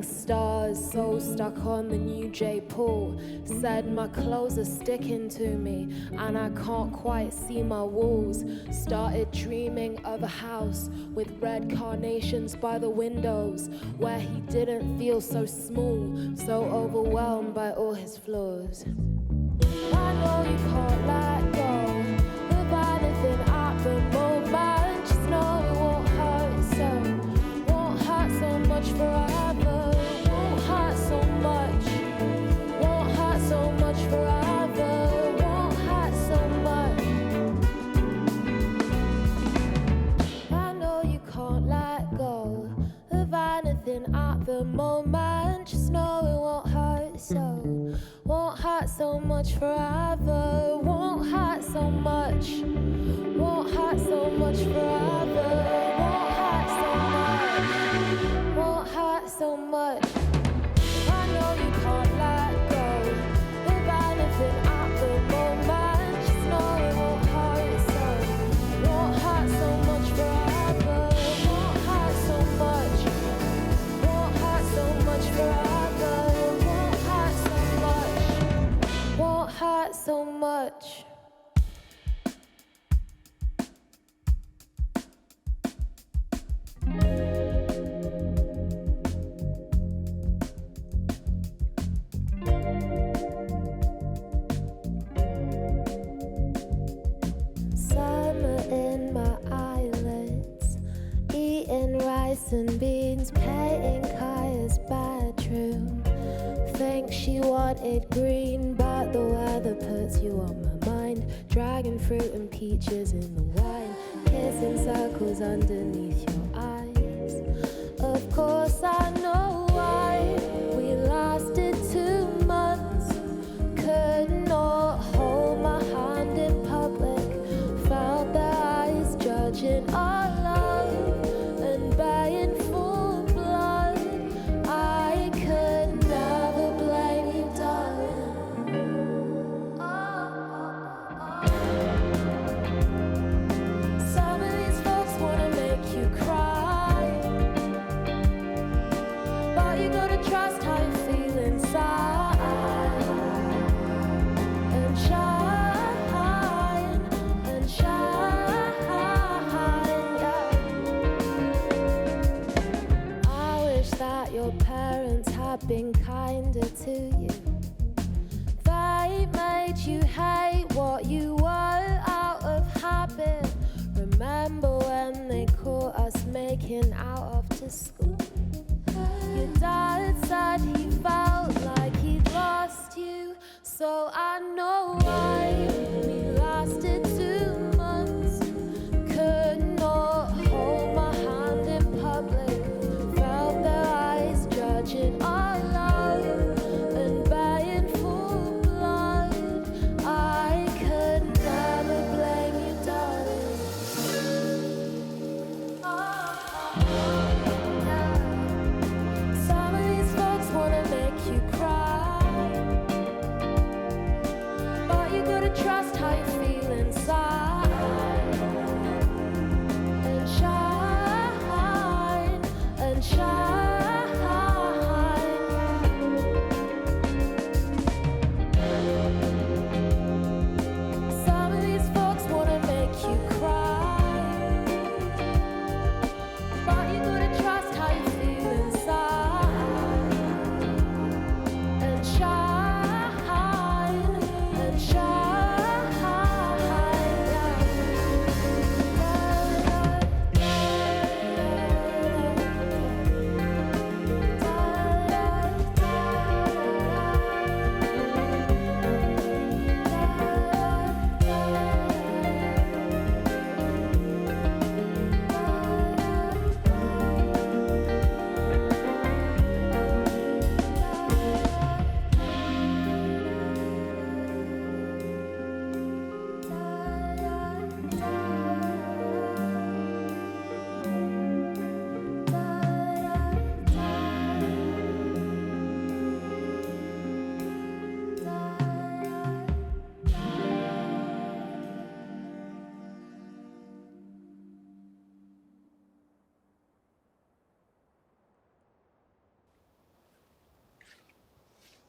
Staring stars, so stuck on the new J. Paul. Said my clothes are sticking to me and I can't quite see my walls. Started dreaming of a house with red carnations by the windows, where he didn't feel so small, so overwhelmed by all his flaws. I know you can't let go of anything at the moment. Just know it won't hurt so much forever. Won't hurt so much. Won't hurt so much forever. Won't hurt so much. I know you can't let go of anything at the moment. Just know it won't hurt so much forever. Won't hurt so much. Won't hurt so much forever. Won't hurt so much. Won't hurt so much. I know you can't let go of anything at the moment. Just know it won't hurt so much forever. Won't hurt so much. Won't hurt so much forever. Won't hurt so much. Won't hurt so much. Summer in my eyelids, eating rice and beans, painting Kaya's bedroom. Think she wanted green, but the weather puts you on my mind. Dragon fruit and peaches in the wine, kissing circles underneath your eyes. Of course I know why we lasted 2 months. Could not hold my hand in public. Felt their eyes judging our love and baying for blood. I could never blame you, darling. Some of these folks wanna make you cry, but you gotta trust how you feel inside and shine and shine, yeah. I wish that your parents had been kinder to you. They made you hate what you were out of habit. Remember when they caught us making out after school? Your dad said he felt like he'd lost you, so I know why we lasted 2 months. Could not hold my hand in public. Felt their eyes judging our love and baying for blood. I could never blame you, darling. Some of these folks wanna make you cry, but you gotta try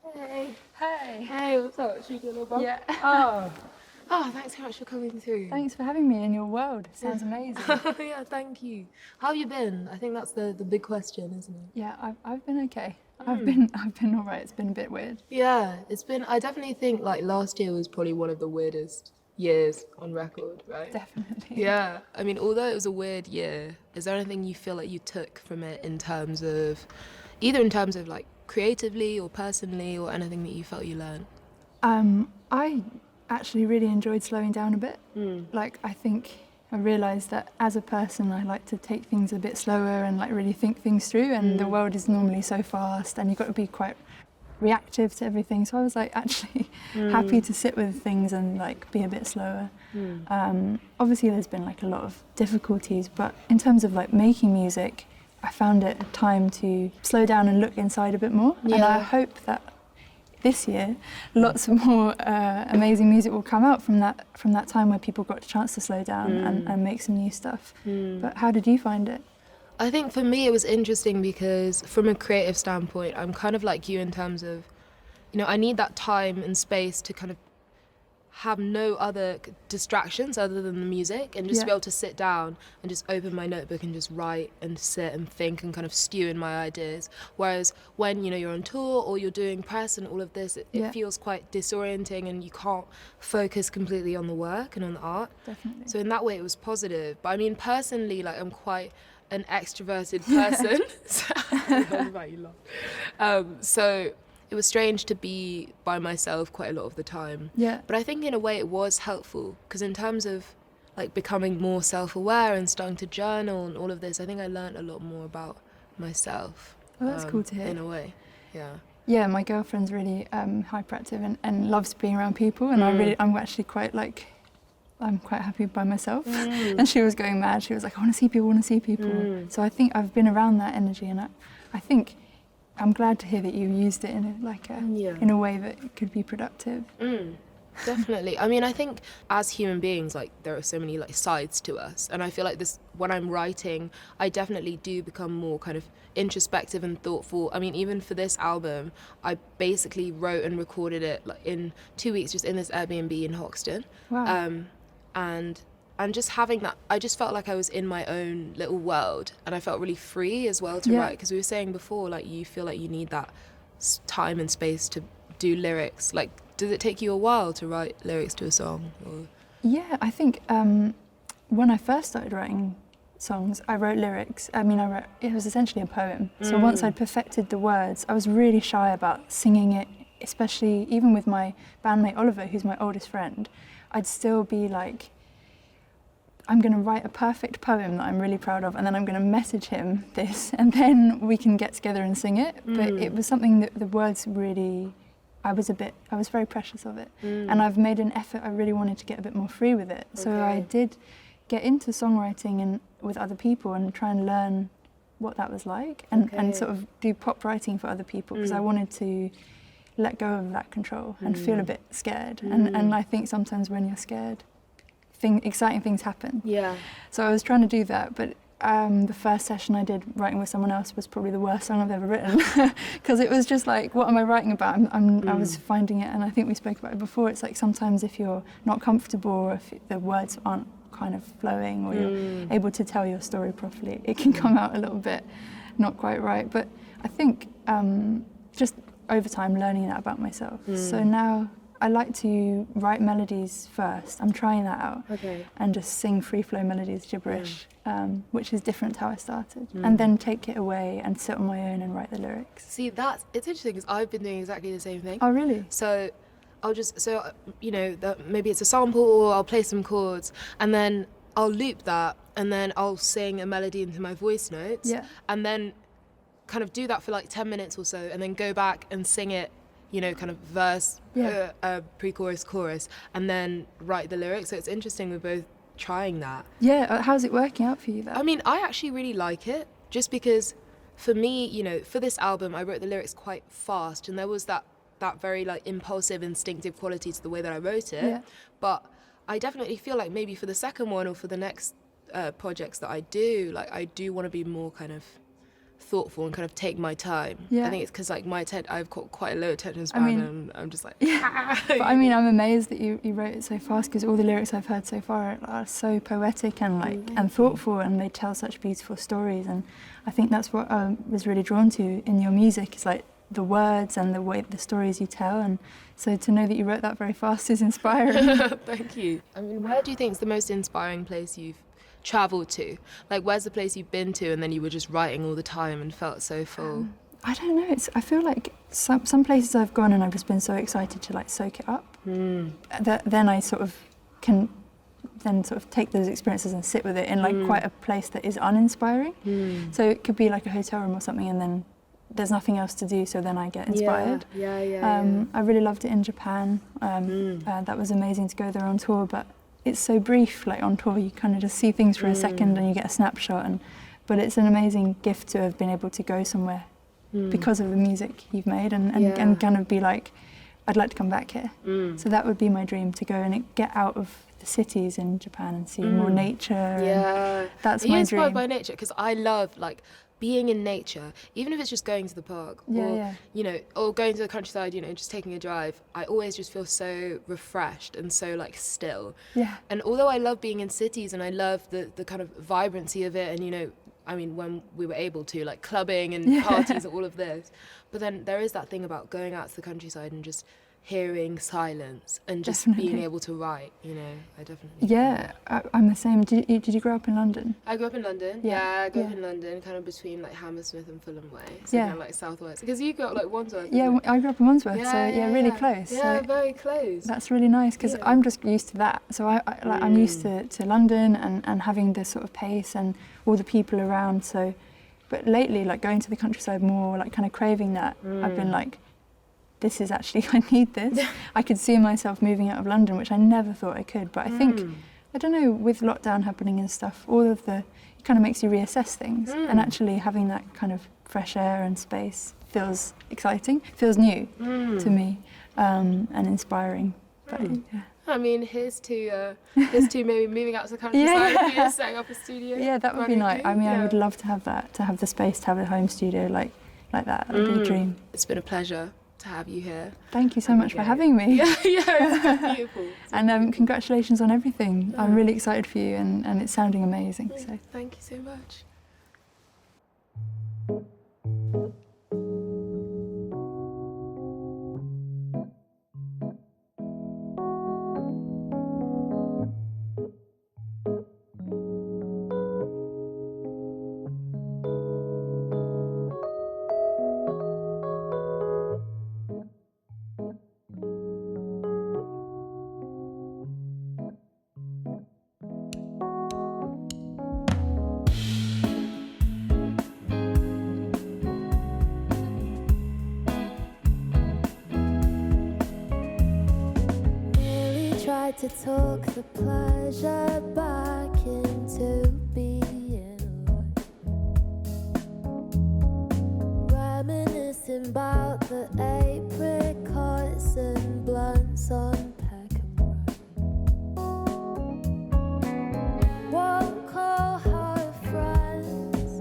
Hey. Hey. Hey, what's up? Should we do a little Yeah. Oh, thanks so much for coming through. Thanks for having me in your world. Sounds amazing. Yeah, thank you. How have you been? I think that's the big question, isn't it? Yeah, I've been okay. I've been all right. It's been a bit weird. Yeah, it's been. I definitely think like last year was probably one of the weirdest years on record, right? Definitely. Yeah, I mean, although it was a weird year, is there anything you feel like you took from it in terms of, either in terms of like creatively or personally, or anything that you felt you learned? I actually really enjoyed slowing down a bit. Like, I think I realised that as a person, I like to take things a bit slower and like really think things through. And the world is normally so fast, and you've got to be quite reactive to everything. So I was like actually happy to sit with things and like be a bit slower. Obviously, there's been like a lot of difficulties, but in terms of like making music, I found it a time to slow down and look inside a bit more. Yeah. And I hope that this year, lots more amazing music will come out from that time where people got a chance to slow down and make some new stuff. But how did you find it? I think for me it was interesting because from a creative standpoint, I'm kind of like you in terms of, I need that time and space to kind of have no other distractions other than the music, and just be able to sit down and just open my notebook and just write and sit and think and kind of stew in my ideas. Whereas when you're on tour or you're doing press and all of this, it feels quite disorienting and you can't focus completely on the work and on the art. Definitely. So in that way it was positive. But I mean, personally, like I'm quite an extroverted person. So it was strange to be by myself quite a lot of the time. Yeah. But I think in a way it was helpful, because in terms of like becoming more self-aware and starting to journal and all of this, I think I learned a lot more about myself. Oh, that's cool to hear. In a way, yeah. Yeah, my girlfriend's really hyperactive and loves being around people, and I'm actually quite like, I'm quite happy by myself. And she was going mad. She was like, I want to see people. So I think I've been around that energy, and I think I'm glad to hear that you used it in a way that could be productive. Definitely. I mean, I think as human beings, like there are so many like sides to us, and I feel like this, when I'm writing, I definitely do become more kind of introspective and thoughtful. I mean, even for this album, I basically wrote and recorded it like in 2 weeks, just in this Airbnb in Hoxton. Wow. And just having that, I just felt like I was in my own little world, and I felt really free as well to write, because we were saying before, like you feel like you need that time and space to do lyrics. Like, does it take you a while to write lyrics to a song? Or? Yeah, I think when I first started writing songs, I wrote lyrics. I mean, it was essentially a poem. So once I'd perfected the words, I was really shy about singing it, especially even with my bandmate Oliver, who's my oldest friend. I'd still be like, I'm going to write a perfect poem that I'm really proud of, and then I'm going to message him this, and then we can get together and sing it. But it was something that the words really, I was very precious of it. And I've made an effort, I really wanted to get a bit more free with it. So I did get into songwriting and with other people and try and learn what that was like, and sort of do pop writing for other people, because I wanted to let go of that control and feel a bit scared. And I think sometimes when you're scared, exciting things happen. Yeah. So I was trying to do that, but the first session I did writing with someone else was probably the worst song I've ever written, because it was just like, what am I writing about? I was finding it, and I think we spoke about it before, it's like sometimes if you're not comfortable, or if the words aren't kind of flowing, or you're able to tell your story properly, it can come out a little bit not quite right. But I think just over time learning that about myself. So now I like to write melodies first. I'm trying that out. And just sing free flow melodies, gibberish, which is different to how I started. And then take it away and sit on my own and write the lyrics. See, it's interesting, because I've been doing exactly the same thing. Oh, really? So I'll just, maybe it's a sample, or I'll play some chords, and then I'll loop that, and then I'll sing a melody into my voice notes, and then kind of do that for like 10 minutes or so, and then go back and sing it, kind of verse, pre-chorus, chorus, and then write the lyrics. So it's interesting, we're both trying that. Yeah, how's it working out for you though? I mean, I actually really like it, just because for me, for this album, I wrote the lyrics quite fast, and there was that very like impulsive, instinctive quality to the way that I wrote it. But I definitely feel like maybe for the second one, or for the next projects that I do, like I do want to be more kind of thoughtful and kind of take my time. Yeah. I think it's because like I've got quite a low attention span, and I'm just like, But I mean, I'm amazed that you wrote it so fast, because all the lyrics I've heard so far are so poetic and and thoughtful, and they tell such beautiful stories. And I think that's what I was really drawn to in your music, is like the words and the stories you tell. And so to know that you wrote that very fast is inspiring. Thank you. I mean, where do you think is the most inspiring place you've travelled to? Like, where's the place you've been to and then you were just writing all the time and felt so full? I don't know. I feel like some places I've gone and I've just been so excited to like soak it up. That then I sort of can then sort of take those experiences and sit with it in like quite a place that is uninspiring. So it could be like a hotel room or something, and then there's nothing else to do, so then I get inspired. I really loved it in Japan. That was amazing to go there on tour, but it's so brief. Like on tour, you kind of just see things for a second and you get a snapshot. But it's an amazing gift to have been able to go somewhere because of the music you've made, and kind of be like, I'd like to come back here. So that would be my dream, to go and get out of the cities in Japan and see more nature. That's my dream. Are you inspired by nature? Because I love like being in nature, even if it's just going to the park or you know, or going to the countryside, you know, just taking a drive. I always just feel so refreshed and so like still. And although I love being in cities and I love the kind of vibrancy of it, and you know, I mean, when we were able to, like clubbing and parties and all of this, but then there is that thing about going out to the countryside and just hearing silence and just being able to write, you know. I definitely I'm the same. Did you grow up in London? I grew up in London. I grew up in London, kind of between like Hammersmith and Fulham Way, so kind of like southwest, because you grew up like Wandsworth. I grew up in Wandsworth, really close. So very close. That's really nice, because I'm just used to that. So I'm used to London and having this sort of pace and all the people around. So, but lately, like going to the countryside more, like kind of craving that. I've been like, this is actually, I need this. I could see myself moving out of London, which I never thought I could. But I think, I don't know, with lockdown happening and stuff, it kind of makes you reassess things. And actually having that kind of fresh air and space feels exciting, feels new to me, and inspiring. But, I mean, here's to maybe moving out to the countryside and setting up a studio. Yeah, that would be nice. I mean, I would love to have that, to have the space, to have a home studio like that. That would be a dream. It's been a pleasure to have you here. Thank you so much for having me. It's been beautiful. And congratulations on everything. I'm really excited for you, and it's sounding amazing. So thank you so much. To talk the pleasure back into being alive, reminiscing about the apricots and blunts on Peckham Road. Won't call her friends,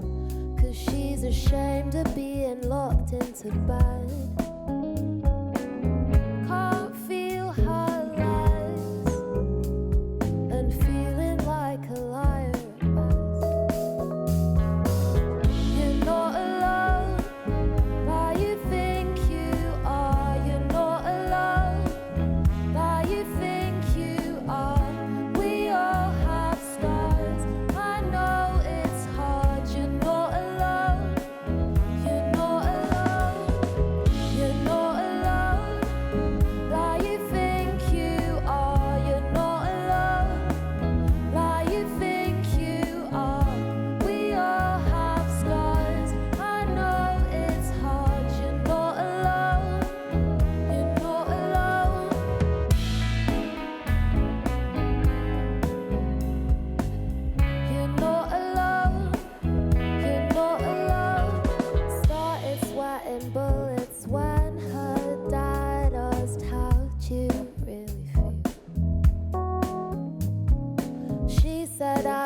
'cause she's ashamed of being locked into bed. Can't feel her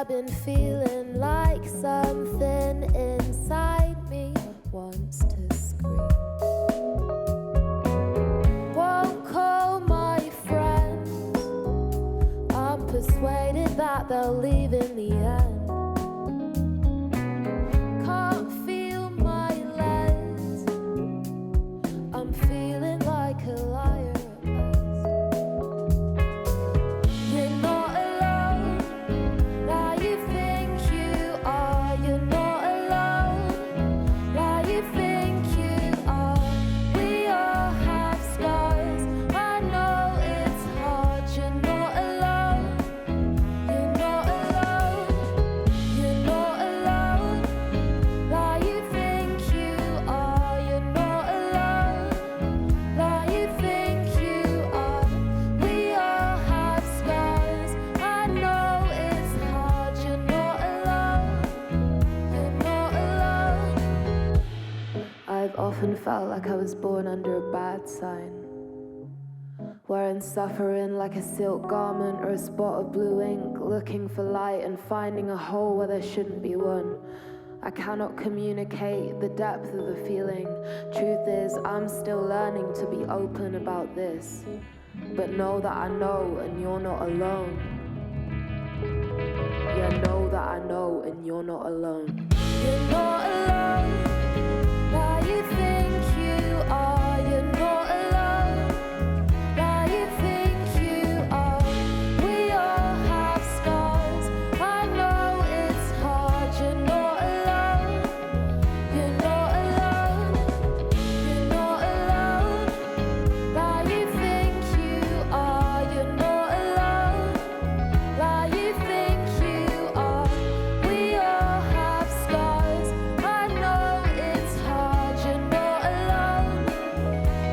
I've been feeling like something inside me wants to scream. Won't call my friends. I'm persuaded that they'll leave in the end. Can't feel my legs. I'm feeling like a liar at best. You're not alone. Now you think you are. You're not alone. Now you think you are. We all have scars. I know it's hard. You're not alone. You're not alone. You're not alone. Now you think you are. You're not alone. Now you think you are. We all have scars. I know it's hard. You're not alone. You're not alone. I've often felt like I was born under a bad sign, wearing suffering like a silk garment or a spot of blue ink, looking for light and finding a hole where there shouldn't be one. I cannot communicate the depth of the feeling. Truth is, I'm still learning to be open about this, but know that I know and you're not alone. Yeah, know that I know and you're not alone. You're not alone. Now you think you are. You're not alone. Now you think you are. We all have scars. I know it's hard. You're not alone. You're not alone. You're not alone. Now you think you are. You're not alone. Now you think you are. We all have scars. I know it's hard. You're not alone.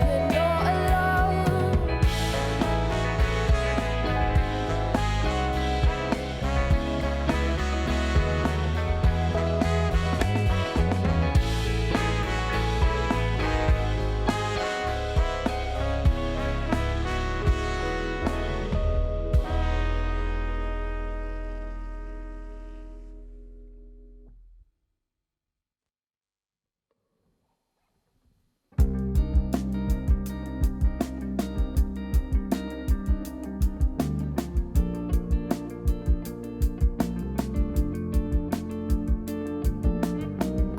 You're not alone.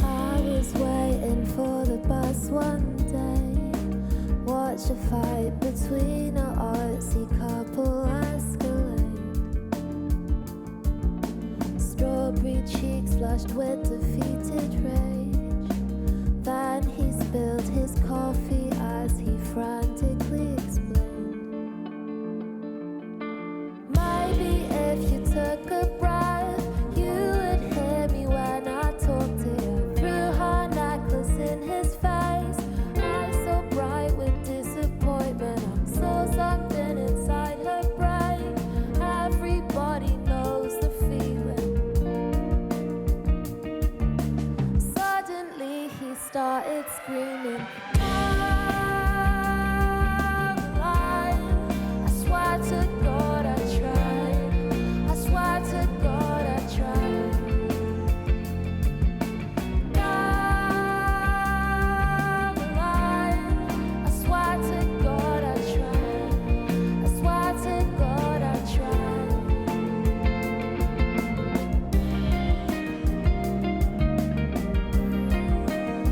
I was waiting for the bus one day. Watch a fight between an artsy couple escalate. Strawberry cheeks flushed with defeated rage. Then he spilled his coffee as he frantically explained. Maybe if you took a breath, you would hear me when I talked to you. Threw her necklace in his face, eyes so bright with disappointment. I'm so sucked in inside her brain. Everybody knows the feeling. Suddenly he started screaming. I swear to God I tried. I swear to God I tried. I swear to God I tried. I swear to God I tried.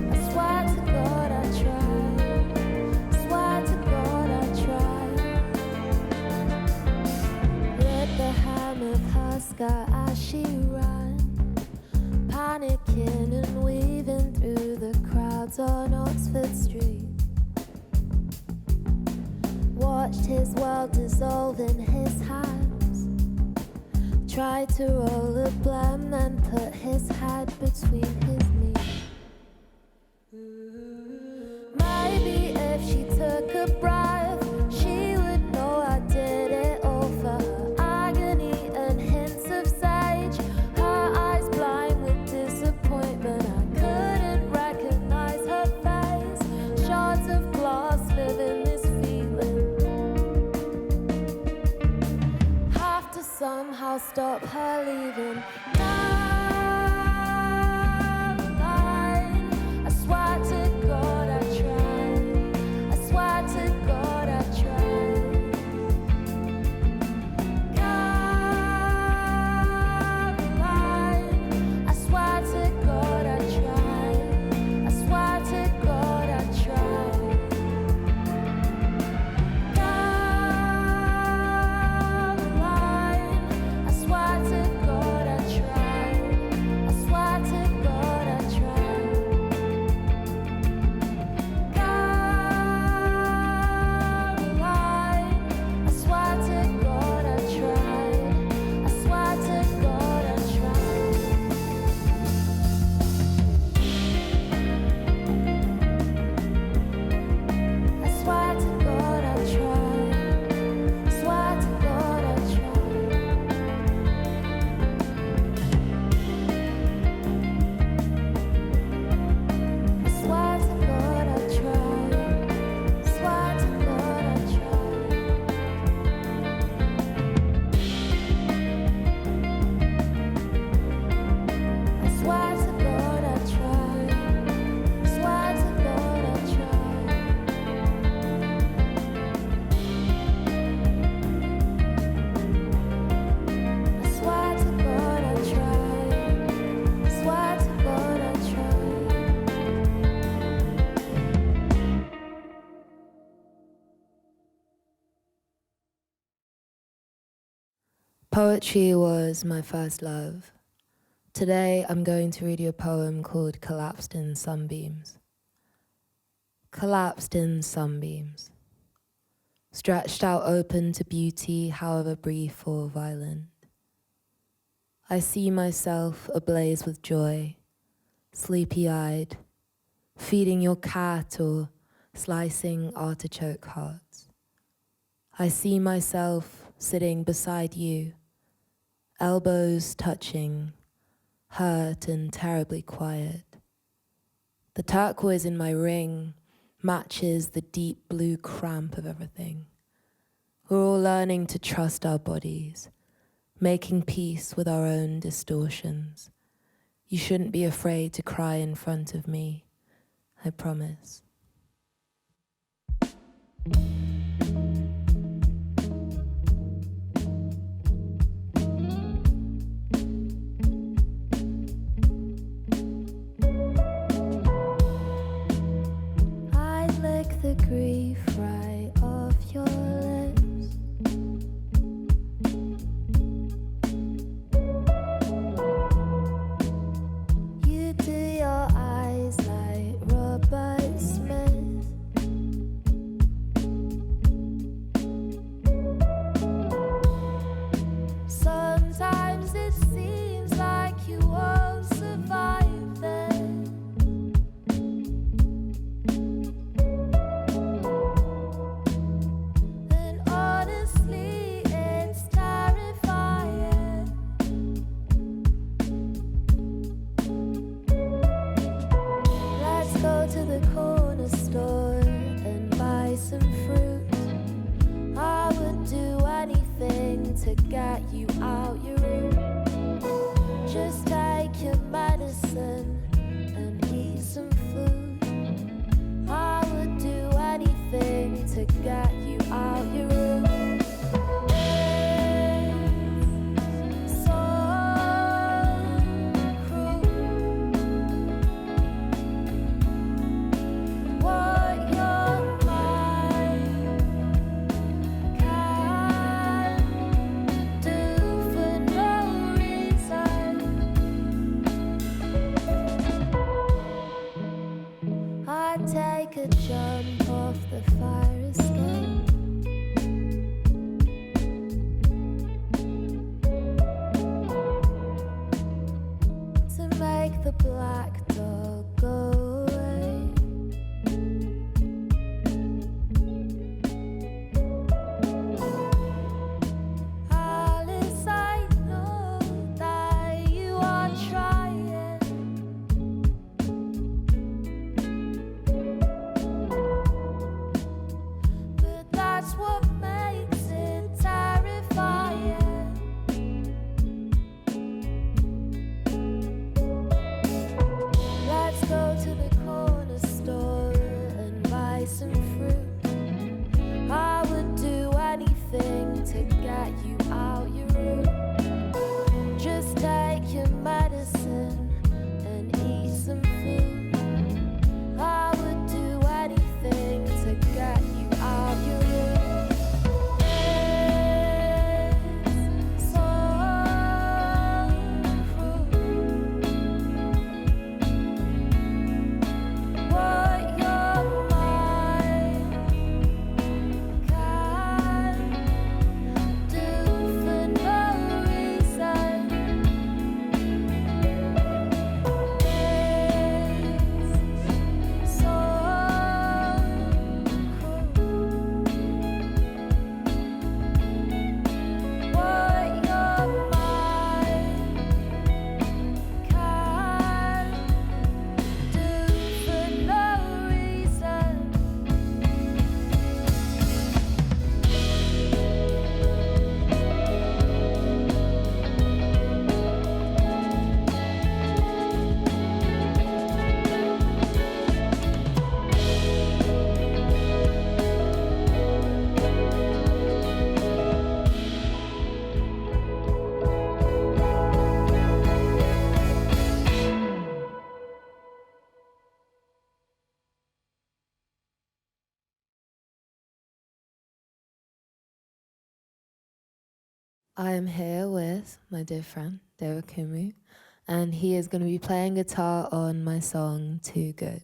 I swear to God I tried. Swear to God I tried. Rip the hem of her skirt as she ran, panicking and weaving through the crowds on Oxford Street. Watched his world dissolve in his hands. Tried to roll a blem, then put his head between his knees. Maybe if she took a breath, she would know I did it all for her. Agony and hints of sage, her eyes blind with disappointment. I couldn't recognize her face. Shards of glass live in this feeling. Have to somehow stop her leaving. I swear Poetry was my first love. Today I'm going to read you a poem called Collapsed in Sunbeams. Collapsed in sunbeams. Stretched out open to beauty, however brief or violent. I see myself ablaze with joy, sleepy-eyed, feeding your cat or slicing artichoke hearts. I see myself sitting beside you, elbows touching, hurt and terribly quiet. The turquoise in my ring matches the deep blue cramp of everything. We're all learning to trust our bodies, making peace with our own distortions. You shouldn't be afraid to cry in front of me, I promise. The grief right off your lips. You do your eyes like Robert Smith. Sometimes it seems like you won't survive this. To get you out your room, just take your medicine and eat some food. I would do anything to get you out your room. It's so cruel. What your mind can do for no reason. I take a jump off the fire escape. To make the black dog go away. Alice, I know that you are trying, but that's what makes it terrifying. Let's go to I am here with my dear friend, Okumu, and he is going to be playing guitar on my song, Too Good.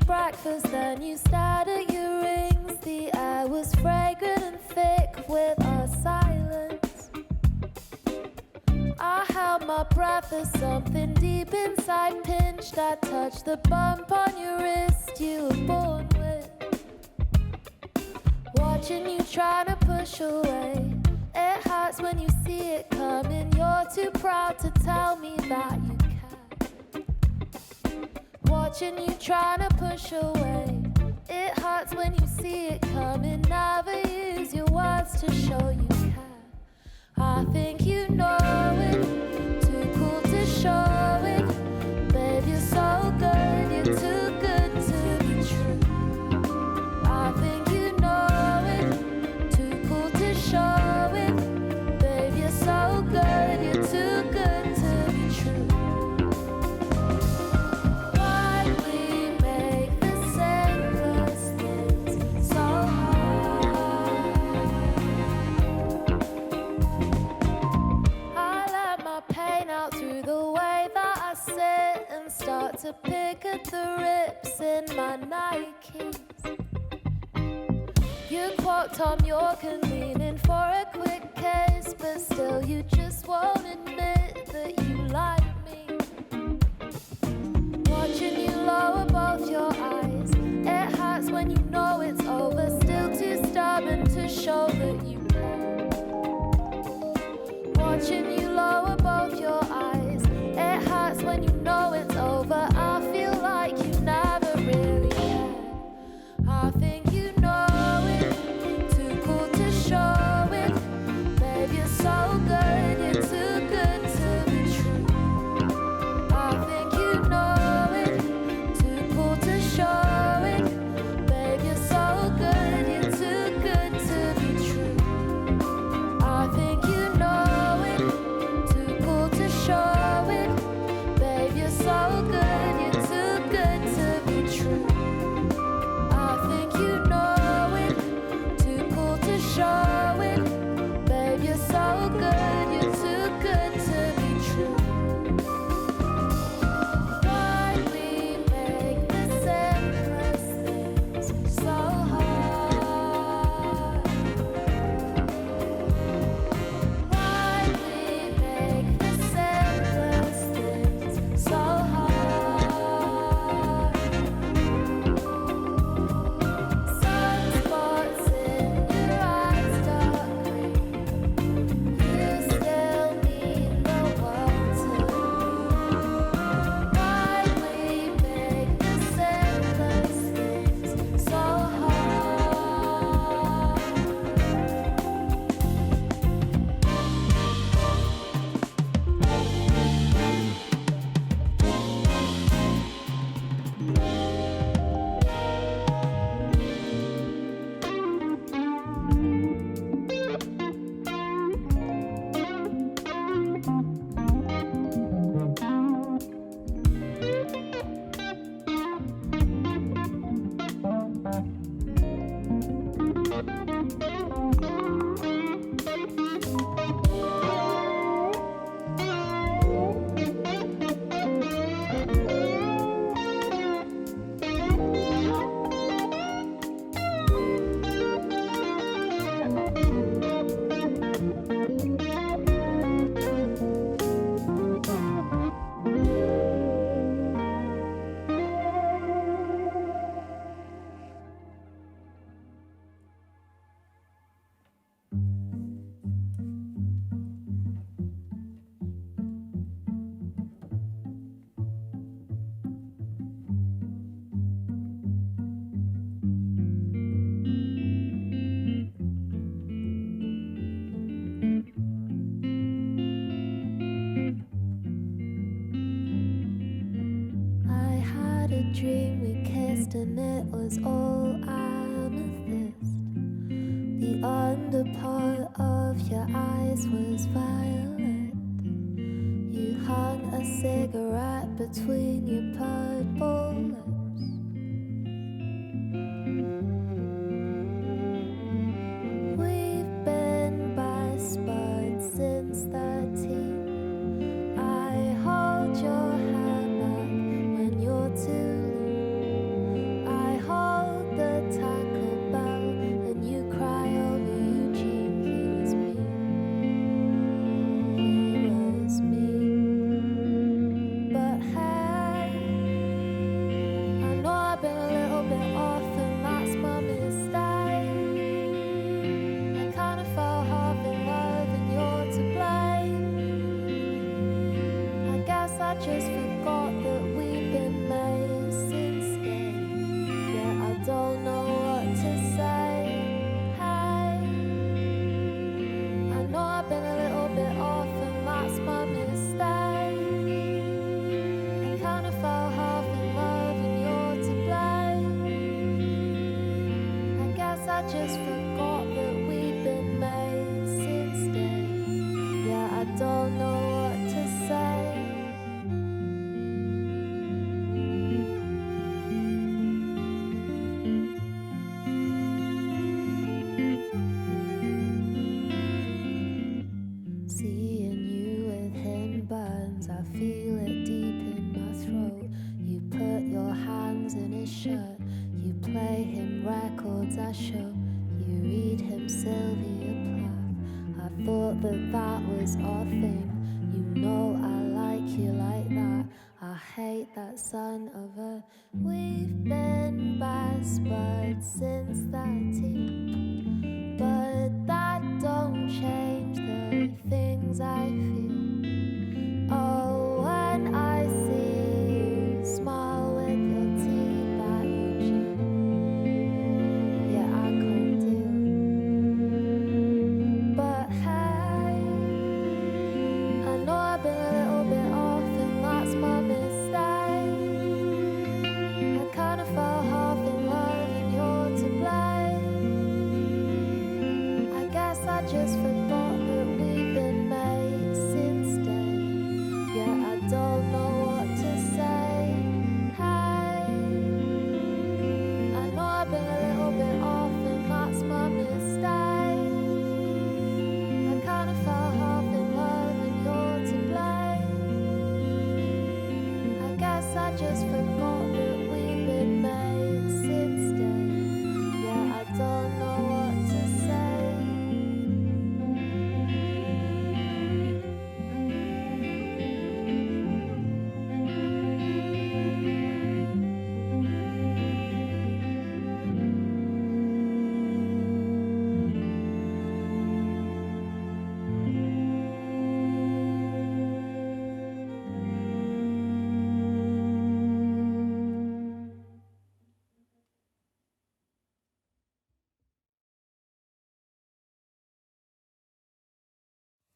Breakfast, then you stared at your rings. The air was fragrant and thick with our silence. I held my breath as something deep inside pinched. I touched the bump on your wrist you were born with. Watching you trying to push away. It hurts when you see it coming. You're too proud to tell me that you care. Watching you trying to push away. It hurts when you see it coming. Never use your words to show you care. I think you know it. Too cool to show it. Babe, you're so good. You're too good to be true. I think you know it. Too cool to show it. Babe, you're so good. You're too good to be true. Start to pick at the rips in my Nikes. You quote Tom York and lean in for a quick case, but still you just won't admit that you like me. Watching you lower both your eyes. It hurts when you know it's over. Still too stubborn to show that you care. Watching you lower both your eyes. It hurts when you know it's over. I feel like you never really cared. I think you know it. Too cool to show it. Babe, you're so good. You're too good to be true. I think you know it. Too cool to show it. Babe, you're so good. You're too good to be true. I think you know it. Too cool to show it. Babe, you're so good, you're too good to be true. I think you know it, too cool to show it. Babe, you're so good, you're too good to be true. Why we make the simplest things so hard? Why we make the simplest things so hard? Sunspots in your eyes, dark green. You still mean the world to me. Why we make the simplest things so hard? under part of your eyes was violet. You hung a cigarette between your purple lips. We've been best buds since 13. I hold your hair back when you're too late. I hold the tackle bell and you cry over Eugene. He was me. He was me. But hey, I know I've been a little bit off and that's my mistake. I kinda fell half in love and you're to blame. I guess I just forgot that we've been made since then. Yeah, I don't know what to say. Hey, I know I've been a little bit off and that's my mistake. I kinda fell half in love and you're to blame. I guess I just forgot that we've been made since then. Yeah, I don't know what to say. Seeing you with him burns, I feel it deep in my throat. You put your hands in his shirt, you play him records I show, you read him Sylvia Plath. I thought that that was our thing. You know I like you like that. I hate that son of a. We've been best buds since 13, but that don't change the things I feel. Oh, when I see you smile with your teeth at Eugene, yeah, I can't deal. But hey, I know I've been a little bit off and that's my mistake. I kinda fell half in love and you're to blame. I guess I just forgot that we've been made since then. Yeah, I don't know what to say. Hey, I know I've been a little bit off and that's my mistake. I kinda fell half in love and you're to blame. I guess I just forgot that we've been made since then. Yeah, I don't know what to say.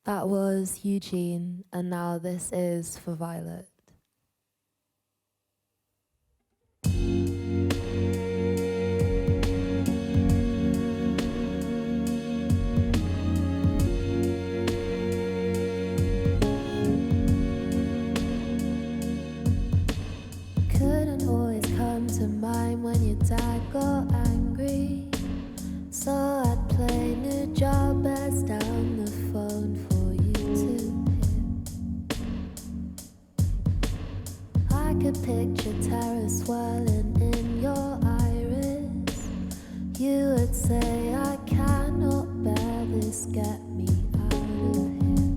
That was Eugene, and now this is for Violet. Couldn't always come to mind when your dad got angry, so I'd play new jobbers down the phone for you to hear. I could picture terror swirling in your iris. You would say, I cannot bear this, get me out of here.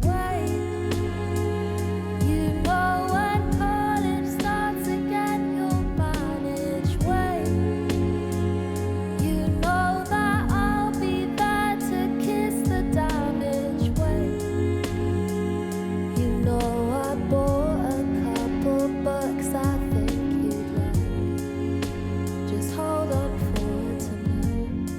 Wait, you know when college starts again, you'll manage. Wait, you know that I'll be there to kiss the damage. Wait, you know I bought a couple books I think you'd like. Just hold on for tonight.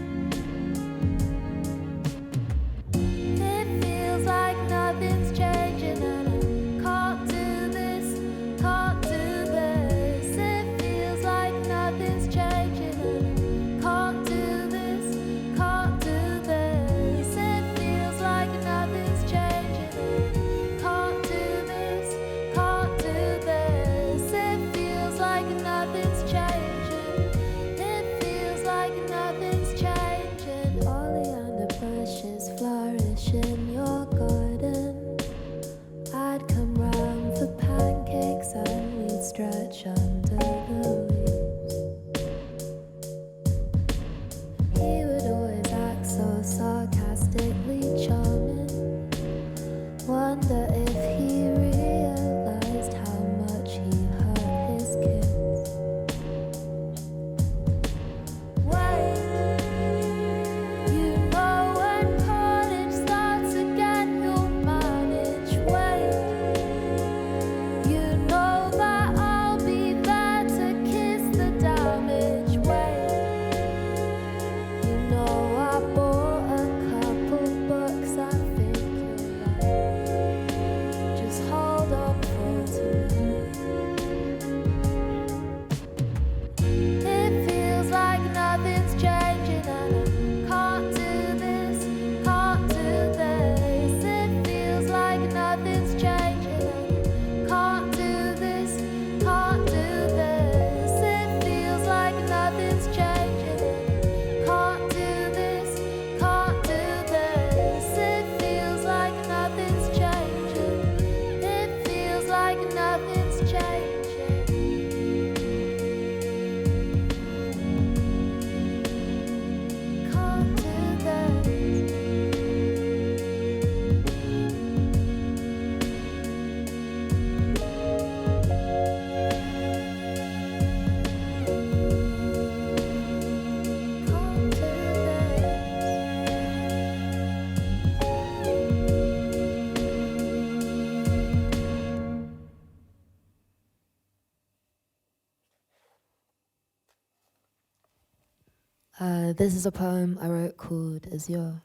This is a poem I wrote called Azure.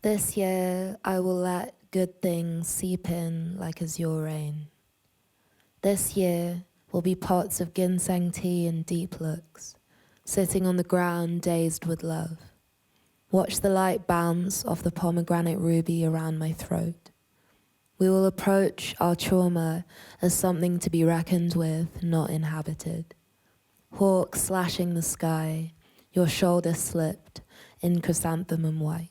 This year I will let good things seep in like azure rain. This year will be pots of ginseng tea and deep looks, sitting on the ground dazed with love. Watch the light bounce off the pomegranate ruby around my throat. We will approach our trauma as something to be reckoned with, not inhabited. Hawk slashing the sky, your shoulder slipped in chrysanthemum white.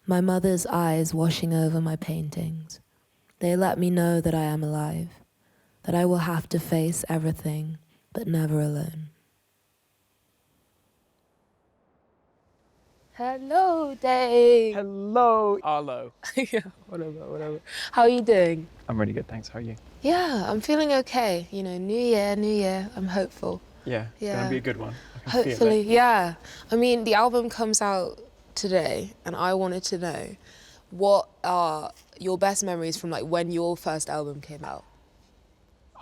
My mother's eyes washing over my paintings. They let me know that I am alive, that I will have to face everything, but never alone. Hello, Dave. Hello, Arlo. Yeah, whatever. How are you doing? I'm really good, thanks. How are you? Yeah, I'm feeling okay. You know, new year, I'm hopeful. Yeah, it's gonna be a good one. I can Hopefully, feel it. yeah. I mean, the album comes out today, and I wanted to know, what are your best memories from like when your first album came out?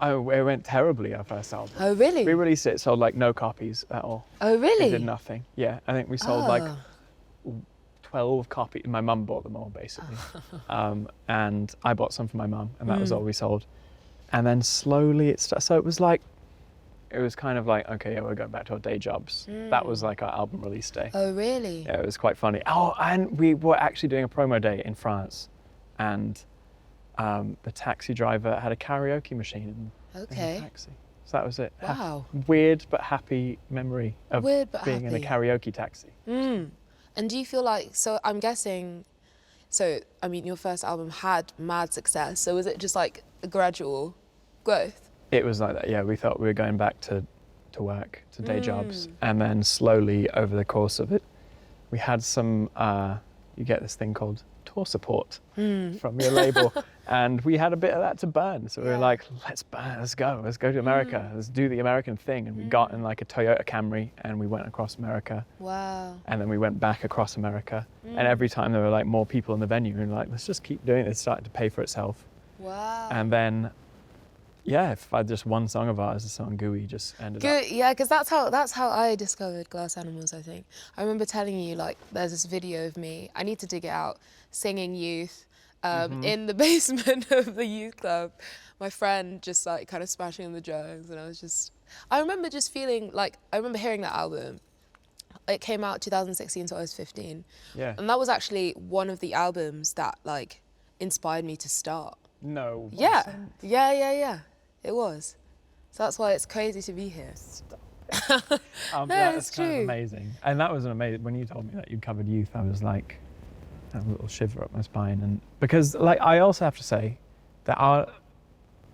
Oh, it went terribly, our first album. Oh, really? We released it, sold like no copies at all. Oh, really? We did nothing. Yeah, I think we sold like 12 copies. My mum bought them all, basically. And I bought some for my mum, and that was all we sold. And then slowly so it was like, it was kind of like, okay, yeah, we're going back to our day jobs. That was like our album release day. Oh, really? Yeah, it was quite funny. Oh, and we were actually doing a promo day in France, and the taxi driver had a karaoke machine in the taxi. So that was it. Wow. Weird but happy memory of being in a happy. karaoke taxi. And do you feel like, so I'm guessing, so I mean, your first album had mad success, so was it just like a gradual growth? It was like that, yeah. We thought we were going back to work, to day jobs. And then slowly over the course of it, we had some, you get this thing called tour support from your label. And we had a bit of that to burn. So we were like, let's burn, let's go to America. Let's do the American thing. And we got in like a Toyota Camry and we went across America. Wow. And then we went back across America. And every time there were like more people in the venue and like, let's just keep doing it. It started to pay for itself. Wow. And then, yeah, if I just one song of ours, the song Gooey just ended up. Yeah, because that's how I discovered Glass Animals, I think. I remember telling you, like, there's this video of me, I need to dig it out, singing Youth in the basement of the youth club. My friend just like kind of smashing on the drums, and I remember just feeling like, I remember hearing that album. It came out 2016, so I was 15. Yeah. And that was actually one of the albums that like inspired me to start. No. Yeah. It was. So that's why it's crazy to be here. That's it's kind of true. amazing. And that was an amazing, when you told me that you covered Youth, I was like, I had a little shiver up my spine. And because like, I also have to say that our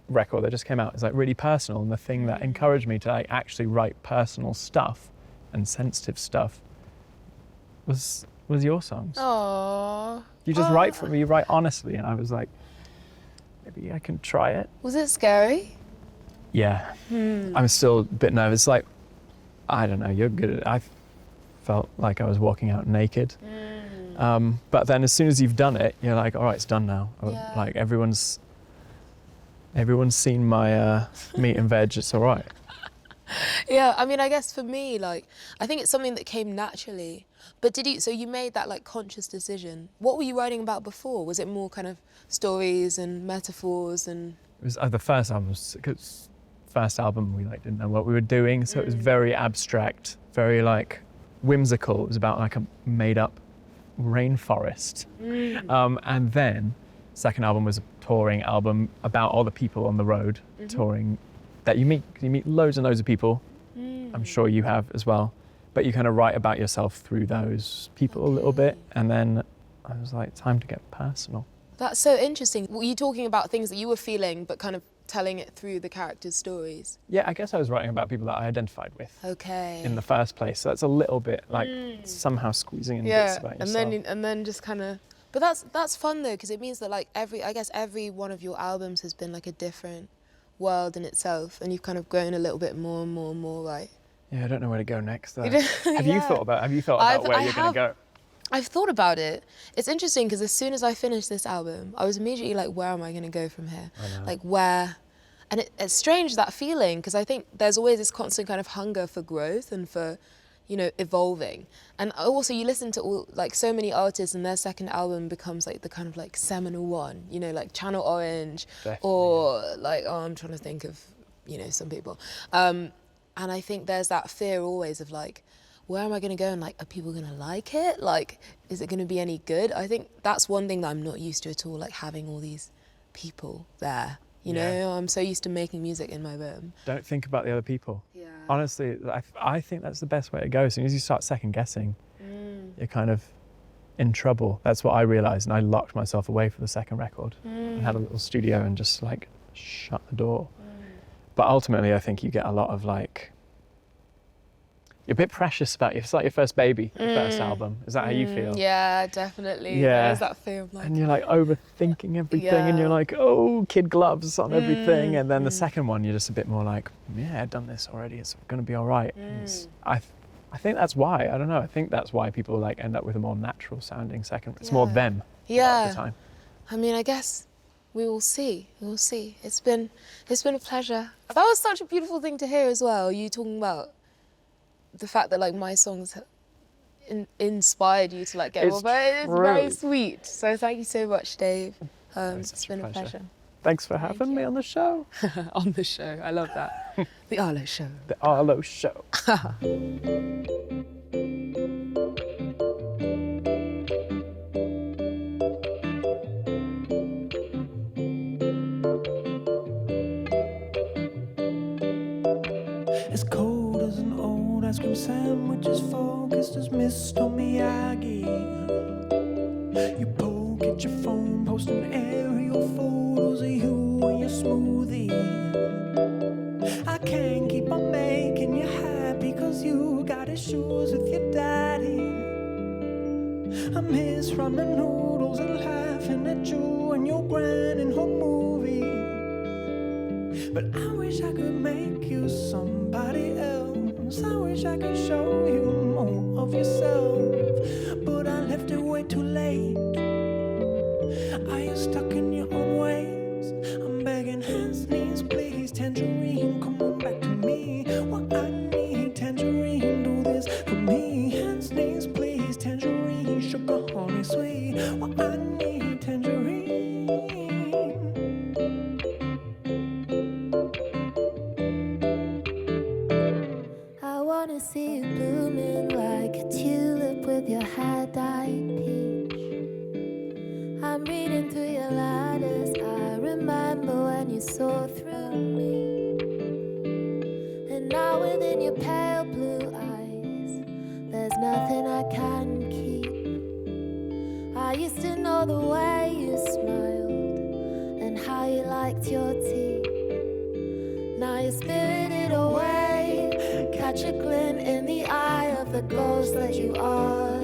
record that just came out is like really personal. And the thing that encouraged me to like actually write personal stuff and sensitive stuff was your songs. Aww. You just write for me, you write honestly. And I was like, maybe I can try it. Was it scary? Yeah, I'm still a bit nervous. Like, I don't know, you're good at it. I felt like I was walking out naked. But then as soon as you've done it, you're like, all right, it's done now. Yeah. Like everyone's seen my meat and veg, it's all right. Yeah, I mean, I guess for me, like, I think it's something that came naturally. But so you made that like conscious decision. What were you writing about before? Was it more kind of stories and metaphors and? It was the first album we like didn't know what we were doing, so it was very abstract, very like whimsical. It was about like a made up rainforest. And then second album was a touring album about all the people on the road touring that you meet loads and loads of people. I'm sure you have as well, but you kind of write about yourself through those people a little bit. And then I was like, time to get personal. That's so interesting. Were you talking about things that you were feeling but kind of telling it through the characters' stories? Yeah, I guess I was writing about people that I identified with in the first place. So that's a little bit like somehow squeezing in bits about yourself. and then just kind of. But that's fun though, because it means that like every one of your albums has been like a different world in itself, and you've kind of grown a little bit more and more and more, right? Yeah, I don't know where to go next though. Have you thought about where you're going to go? I've thought about it. It's interesting because as soon as I finished this album, I was immediately like, where am I going to go from here? Like where? And it's strange, that feeling, because I think there's always this constant kind of hunger for growth and for, you know, evolving. And also you listen to all, like, so many artists and their second album becomes like the kind of like seminal one, you know, like Channel Orange. Definitely, or like, I'm trying to think of, you know, some people. And I think there's that fear always of like, where am I going to go, and like, are people going to like it? Like, is it going to be any good? I think that's one thing that I'm not used to at all, like having all these people there. You know, I'm so used to making music in my room. Don't think about the other people. Yeah. Honestly, I think that's the best way to go. As soon as you start second guessing, you're kind of in trouble. That's what I realised, and I locked myself away for the second record. And had a little studio and just like shut the door. But ultimately, I think you get a lot of like, you're a bit precious about it. It's like your first baby, your first album. Is that how you feel? Yeah, definitely. Yeah. There's that fear of like... And you're like overthinking everything, and you're like, oh, kid gloves on everything. And then the second one, you're just a bit more like, yeah, I've done this already. It's going to be all right. I think that's why. I don't know. I think that's why people like end up with a more natural sounding second. It's more them a lot of the time. I mean, I guess we will see. We will see. It's been a pleasure. That was such a beautiful thing to hear as well. You talking about the fact that like my songs inspired you to like get more, but it's very sweet. So thank you so much, Dave. It's been a pleasure. Thanks for having me on the show. On the show, I love that. The Arlo Show. The Arlo Show. As cold as an old ice cream sandwich, as focused as Mr. Miyagi. You poke at your phone, posting aerial photos of you and your smoothie. I can't keep on making you happy, cause you got issues with your daddy. I miss ramen noodles and laughing at you and your grand in home movie. But I wish I could make you somebody else. I wish I could show you more of yourself, but I left it way too late. Are you stuck in your own ways? I'm begging hands, knees, please. Tangerine, come on back to me. What I need, tangerine, do this for me. Hands, knees, please. Tangerine, sugar, honey, sweet. What I need, tangerine. See you blooming like a tulip with your hair-dyed peach. I'm reading through your letters. I remember when you saw through me. And now within your pale blue eyes, there's nothing I can keep. I used to know the way you smiled and how you liked your tea. Now you're spirited away. Catch a glint in the eye of the ghost that you are.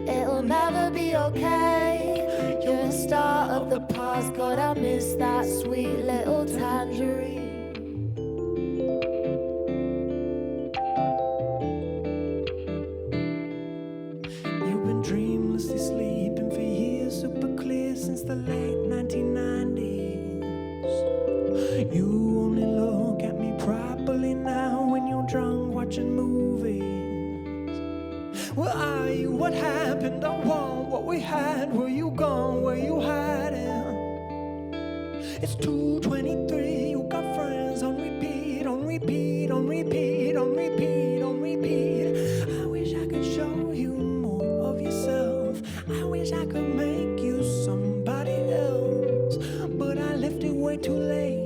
It'll never be okay. You're a star of the past. God, I miss that sweet little tangerine. You've been dreamlessly sleeping for years, super clear since the late 1990s. You only look at me properly now when you're drunk watching movies. Where are you? What happened? I want what we had. Were you gone? Were you hiding? It's 2:23. You got friends on repeat, on repeat, on repeat, on repeat, on repeat. I wish I could show you more of yourself. I wish I could make you somebody else, but I left it way too late.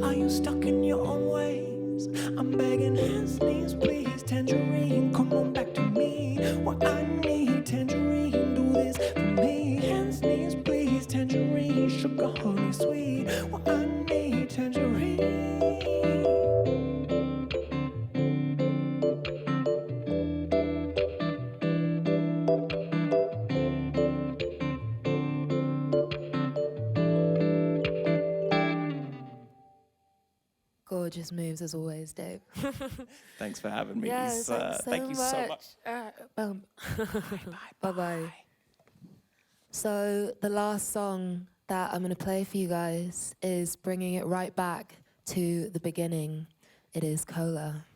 Are you stuck in your own ways? I'm begging hands, knees, please. Tangerine, come on back to me. What I need, tangerine, do this for me. Hands, knees, please. Tangerine, sugar, honey, sweet. What I need, tangerine. Gorgeous moves as always, Dave. Thanks for having me. Yes, Thank you so much. Bye bye. So the last song that I'm going to play for you guys is bringing it right back to the beginning. It is Cola.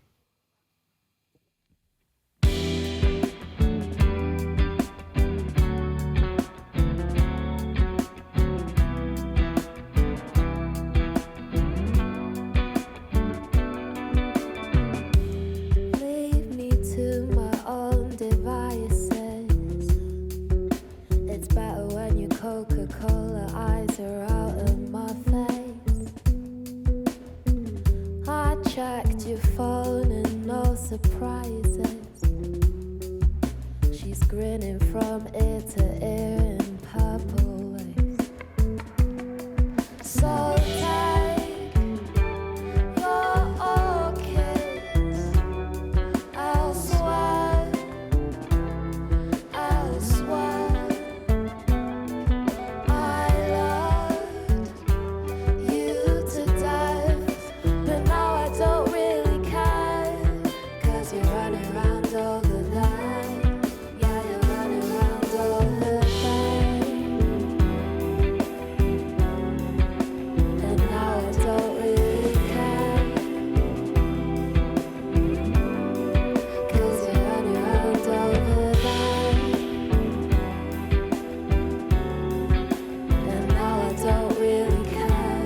Leave me to my own devices. It's better when your Coca-Cola eyes are out of my face. I checked your phone and no surprises. She's grinning from ear to ear in purple lace. So take your orchids elsewhere, elsewhere. I loved you to death, but now I don't really care. 'Cause you're running around over there. Yeah, you're running around over there. And now I don't really care. 'Cause you're running around over there. And now I don't really care.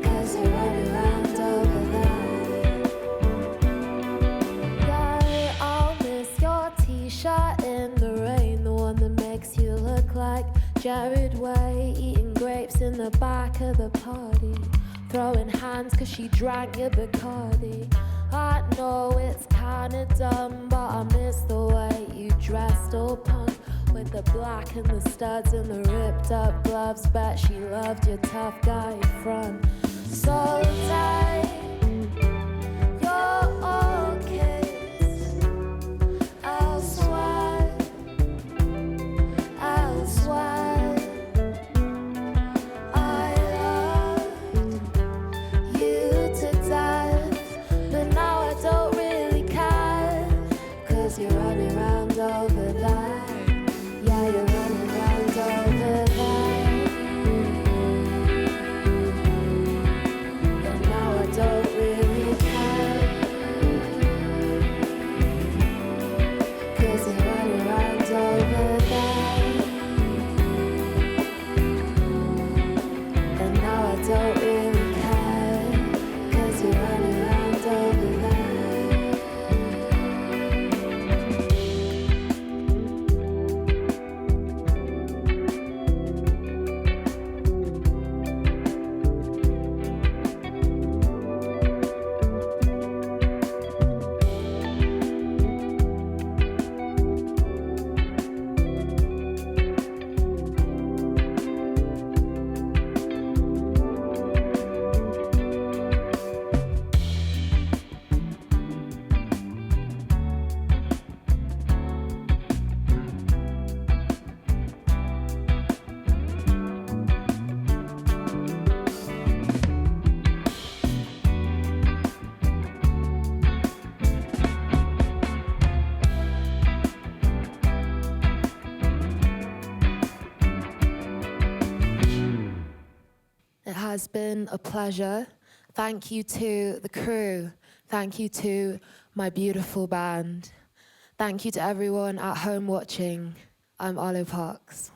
'Cause you're running around over there. Yeah, I'll miss your t-shirt in the rain, the one that makes you look like Jared Way, eating grapes in the back of the party, throwing hands 'cause she drank your Bacardi. I know it's kinda dumb, but I miss the way you dressed all punk, with the black and the studs and the ripped up gloves. Bet she loved your tough guy front. So take your orchids elsewhere, elsewhere. I loved you to death, but now I don't really care. 'Cause you're running around over there. Yeah, you're running around over there. And now I don't really care. 'Cause you're running around over there. And now I don't really care. 'Cause you're running around over there. It has been a pleasure. Thank you to the crew. Thank you to my beautiful band. Thank you to everyone at home watching. I'm Arlo Parks.